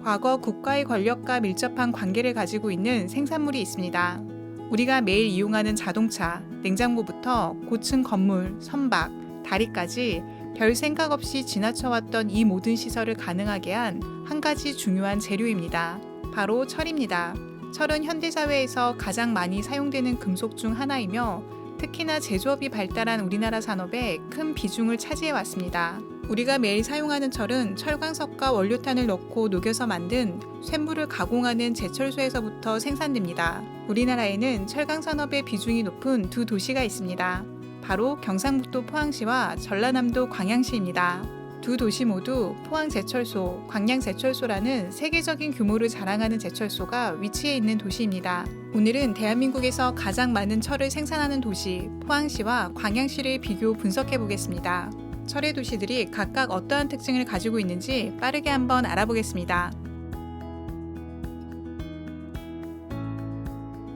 과거 국가의 권력과 밀접한 관계를 가지고 있는 생산물이 있습니다. 우리가 매일 이용하는 자동차, 냉장고부터 고층 건물, 선박, 다리까지 별 생각 없이 지나쳐왔던 이 모든 시설을 가능하게 한 한 가지 중요한 재료입니다. 바로 철입니다. 철은 현대사회에서 가장 많이 사용되는 금속 중 하나이며 특히나 제조업이 발달한 우리나라 산업에 큰 비중을 차지해왔습니다. 우리가 매일 사용하는 철은 철광석과 원료탄을 넣고 녹여서 만든 쇳물을 가공하는 제철소에서부터 생산됩니다. 우리나라에는 철강산업의 비중이 높은 두 도시가 있습니다. 바로 경상북도 포항시와 전라남도 광양시입니다. 두 도시 모두 포항제철소, 광양제철소라는 세계적인 규모를 자랑하는 제철소가 위치해 있는 도시입니다. 오늘은 대한민국에서 가장 많은 철을 생산하는 도시 포항시와 광양시를 비교 분석해 보겠습니다. 철의 도시들이 각각 어떠한 특징을 가지고 있는지 빠르게 한번 알아보겠습니다.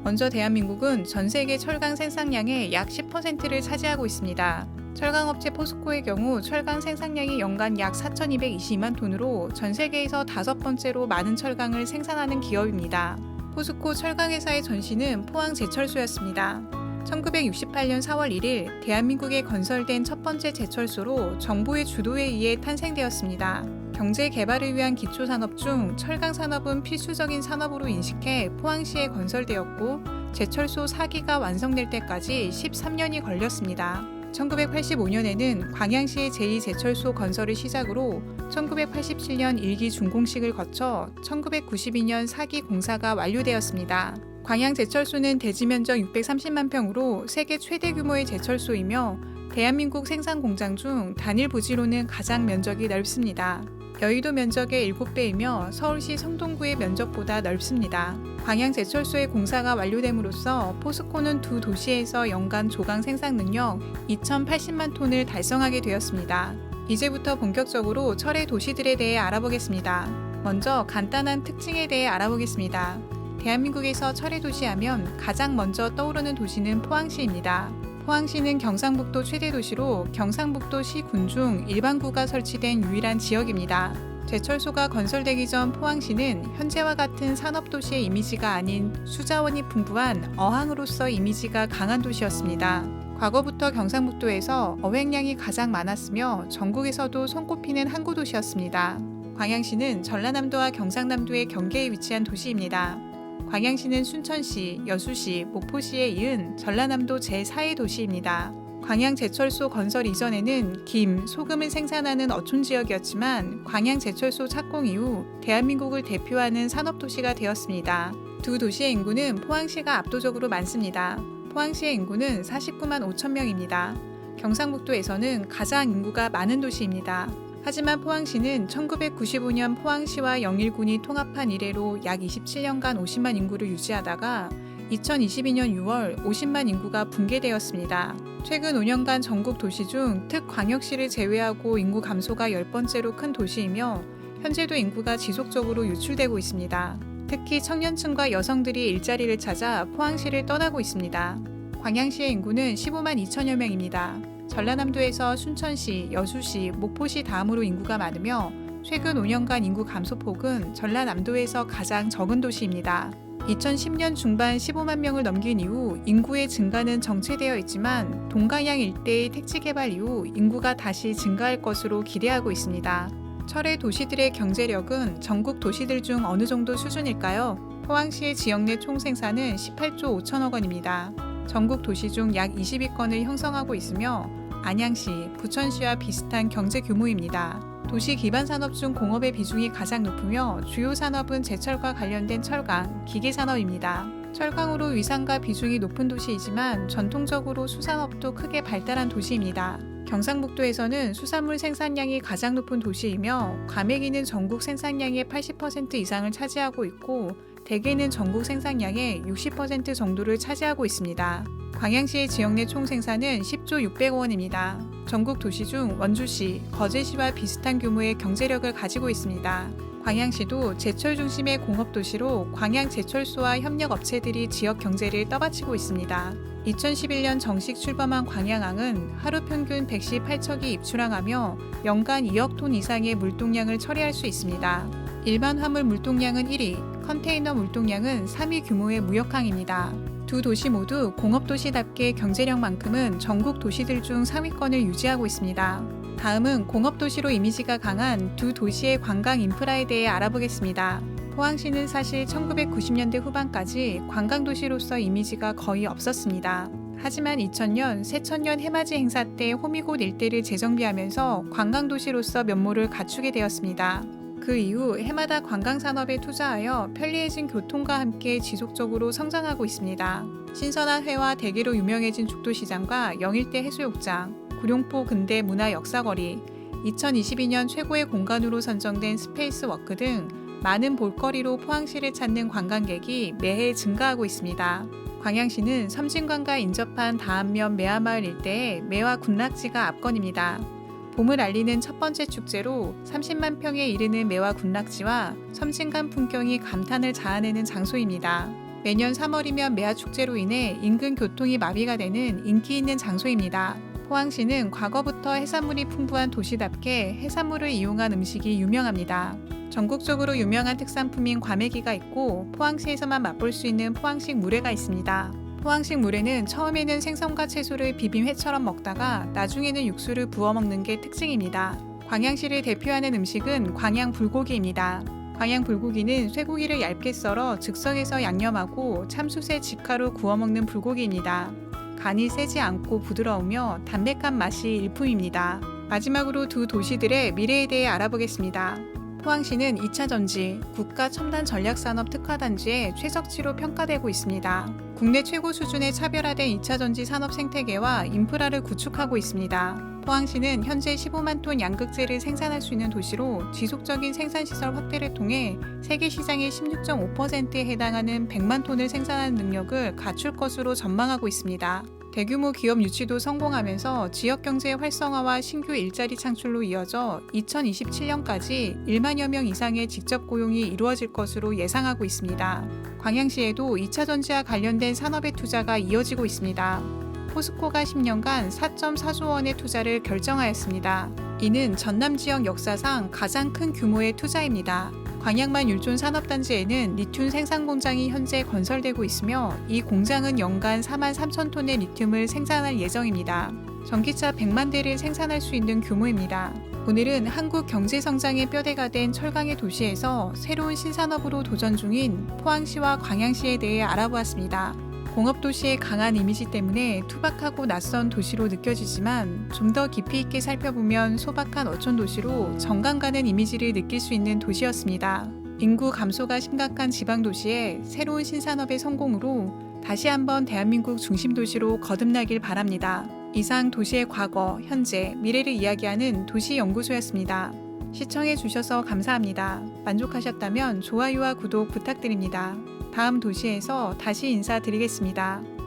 먼저 대한민국은 전 세계 철강 생산량의 약 10%를 차지하고 있습니다. 철강업체 포스코의 경우 철강 생산량이 연간 약 4,222만 톤으로 전 세계에서 5번째로 많은 철강을 생산하는 기업입니다. 포스코 철강회사의 전시는 포항제철소였습니다. 1968년 4월 1일 대한민국에 건설된 첫 번째 제철소로 정부의 주도에 의해 탄생되었습니다. 경제 개발을 위한 기초산업 중 철강 산업은 필수적인 산업으로 인식해 포항시에 건설되었고 제철소 4기가 완성될 때까지 13년이 걸렸습니다. 1985년에는 광양시의 제2제철소 건설을 시작으로 1987년 1기 준공식을 거쳐 1992년 4기 공사가 완료되었습니다. 광양제철소는 대지면적 630만 평으로 세계 최대 규모의 제철소이며 대한민국 생산 공장 중 단일 부지로는 가장 면적이 넓습니다. 여의도 면적의 7배이며 서울시 성동구의 면적보다 넓습니다. 광양제철소의 공사가 완료됨으로써 포스코는 두 도시에서 연간 조강 생산 능력 2,080만 톤을 달성하게 되었습니다. 이제부터 본격적으로 철의 도시들에 대해 알아보겠습니다. 먼저 간단한 특징에 대해 알아보겠습니다. 대한민국에서 철의 도시하면 가장 먼저 떠오르는 도시는 포항시입니다. 포항시는 경상북도 최대 도시로 경상북도 시군 중 일반구가 설치된 유일한 지역입니다. 제철소가 건설되기 전 포항시는 현재와 같은 산업도시의 이미지가 아닌 수자원이 풍부한 어항으로서 이미지가 강한 도시였습니다. 과거부터 경상북도에서 어획량이 가장 많았으며 전국에서도 손꼽히는 항구 도시였습니다. 광양시는 전라남도와 경상남도의 경계에 위치한 도시입니다. 광양시는 순천시, 여수시, 목포시에 이은 전라남도 제4의 도시입니다. 광양제철소 건설 이전에는 김, 소금을 생산하는 어촌 지역이었지만 광양제철소 착공 이후 대한민국을 대표하는 산업도시가 되었습니다. 두 도시의 인구는 포항시가 압도적으로 많습니다. 포항시의 인구는 49만 5천 명입니다. 경상북도에서는 가장 인구가 많은 도시입니다. 하지만 포항시는 1995년 포항시와 영일군이 통합한 이래로 약 27년간 50만 인구를 유지하다가 2022년 6월 50만 인구가 붕괴되었습니다. 최근 5년간 전국 도시 중 특광역시를 제외하고 인구 감소가 10번째로 큰 도시이며 현재도 인구가 지속적으로 유출되고 있습니다. 특히 청년층과 여성들이 일자리를 찾아 포항시를 떠나고 있습니다. 광양시의 인구는 15만 2천여 명입니다. 전라남도에서 순천시, 여수시, 목포시 다음으로 인구가 많으며 최근 5년간 인구 감소폭은 전라남도에서 가장 적은 도시입니다. 2010년 중반 15만 명을 넘긴 이후 인구의 증가는 정체되어 있지만 동강양 일대의 택지 개발 이후 인구가 다시 증가할 것으로 기대하고 있습니다. 철의 도시들의 경제력은 전국 도시들 중 어느 정도 수준일까요? 포항시의 지역 내 총생산은 18조 5천억 원입니다. 전국 도시 중 약 20위권을 형성하고 있으며 안양시, 부천시와 비슷한 경제 규모입니다. 도시 기반 산업 중 공업의 비중이 가장 높으며 주요 산업은 제철과 관련된 철강, 기계산업입니다. 철강으로 위상과 비중이 높은 도시이지만 전통적으로 수산업도 크게 발달한 도시입니다. 경상북도에서는 수산물 생산량이 가장 높은 도시이며 과메기는 전국 생산량의 80% 이상을 차지하고 있고 대게는 전국 생산량의 60% 정도를 차지하고 있습니다. 광양시의 지역 내 총 생산은 10조 600억 원입니다. 전국 도시 중 원주시, 거제시와 비슷한 규모의 경제력을 가지고 있습니다. 광양시도 제철 중심의 공업도시로 광양제철소와 협력업체들이 지역 경제를 떠받치고 있습니다. 2011년 정식 출범한 광양항은 하루 평균 118척이 입출항하며 연간 2억 톤 이상의 물동량을 처리할 수 있습니다. 일반 화물 물동량은 1위, 컨테이너 물동량은 3위 규모의 무역항입니다. 두 도시 모두 공업도시답게 경제력만큼은 전국 도시들 중 상위권을 유지하고 있습니다. 다음은 공업도시로 이미지가 강한 두 도시의 관광 인프라에 대해 알아보겠습니다. 포항시는 사실 1990년대 후반까지 관광도시로서 이미지가 거의 없었습니다. 하지만 2000년 새천년 해맞이 행사 때 호미곶 일대를 재정비하면서 관광도시로서 면모를 갖추게 되었습니다. 그 이후 해마다 관광산업에 투자하여 편리해진 교통과 함께 지속적으로 성장하고 있습니다. 신선한 회와 대게로 유명해진 죽도시장과 영일대 해수욕장, 구룡포 근대 문화 역사거리, 2022년 최고의 공간으로 선정된 스페이스워크 등 많은 볼거리로 포항시를 찾는 관광객이 매해 증가하고 있습니다. 광양시는 섬진강과 인접한 다안면 매화마을 일대에 매화 군락지가 압권입니다. 봄을 알리는 첫 번째 축제로 30만 평에 이르는 매화 군락지와 섬진강 풍경이 감탄을 자아내는 장소입니다. 매년 3월이면 매화축제로 인해 인근 교통이 마비가 되는 인기 있는 장소입니다. 포항시는 과거부터 해산물이 풍부한 도시답게 해산물을 이용한 음식이 유명합니다. 전국적으로 유명한 특산품인 과메기가 있고 포항시에서만 맛볼 수 있는 포항식 물회가 있습니다. 포항식 물회는 처음에는 생선과 채소를 비빔 회처럼 먹다가 나중에는 육수를 부어 먹는 게 특징입니다. 광양시를 대표하는 음식은 광양 불고기입니다. 광양 불고기는 쇠고기를 얇게 썰어 즉석에서 양념하고 참숯에 직화로 구워 먹는 불고기입니다. 간이 세지 않고 부드러우며 담백한 맛이 일품입니다. 마지막으로 두 도시들의 미래에 대해 알아보겠습니다. 포항시는 2차 전지, 국가첨단전략산업특화단지의 최적지로 평가되고 있습니다. 국내 최고 수준의 차별화된 2차 전지 산업 생태계와 인프라를 구축하고 있습니다. 포항시는 현재 15만 톤 양극재를 생산할 수 있는 도시로 지속적인 생산시설 확대를 통해 세계 시장의 16.5%에 해당하는 100만 톤을 생산하는 능력을 갖출 것으로 전망하고 있습니다. 대규모 기업 유치도 성공하면서 지역경제 활성화와 신규 일자리 창출로 이어져 2027년까지 1만여 명 이상의 직접 고용이 이루어질 것으로 예상하고 있습니다. 광양시에도 2차 전지와 관련된 산업의 투자가 이어지고 있습니다. 포스코가 10년간 4.4조 원의 투자를 결정하였습니다. 이는 전남 지역 역사상 가장 큰 규모의 투자입니다. 광양만 율촌 산업단지에는 리튬 생산 공장이 현재 건설되고 있으며 이 공장은 연간 4만 3천 톤의 리튬을 생산할 예정입니다. 전기차 100만 대를 생산할 수 있는 규모입니다. 오늘은 한국 경제 성장의 뼈대가 된 철강의 도시에서 새로운 신산업으로 도전 중인 포항시와 광양시에 대해 알아보았습니다. 공업도시의 강한 이미지 때문에 투박하고 낯선 도시로 느껴지지만 좀 더 깊이 있게 살펴보면 소박한 어촌도시로 정감 가는 이미지를 느낄 수 있는 도시였습니다. 인구 감소가 심각한 지방도시의 새로운 신산업의 성공으로 다시 한번 대한민국 중심도시로 거듭나길 바랍니다. 이상 도시의 과거, 현재, 미래를 이야기하는 도시연구소였습니다. 시청해주셔서 감사합니다. 만족하셨다면 좋아요와 구독 부탁드립니다. 다음 도시에서 다시 인사드리겠습니다.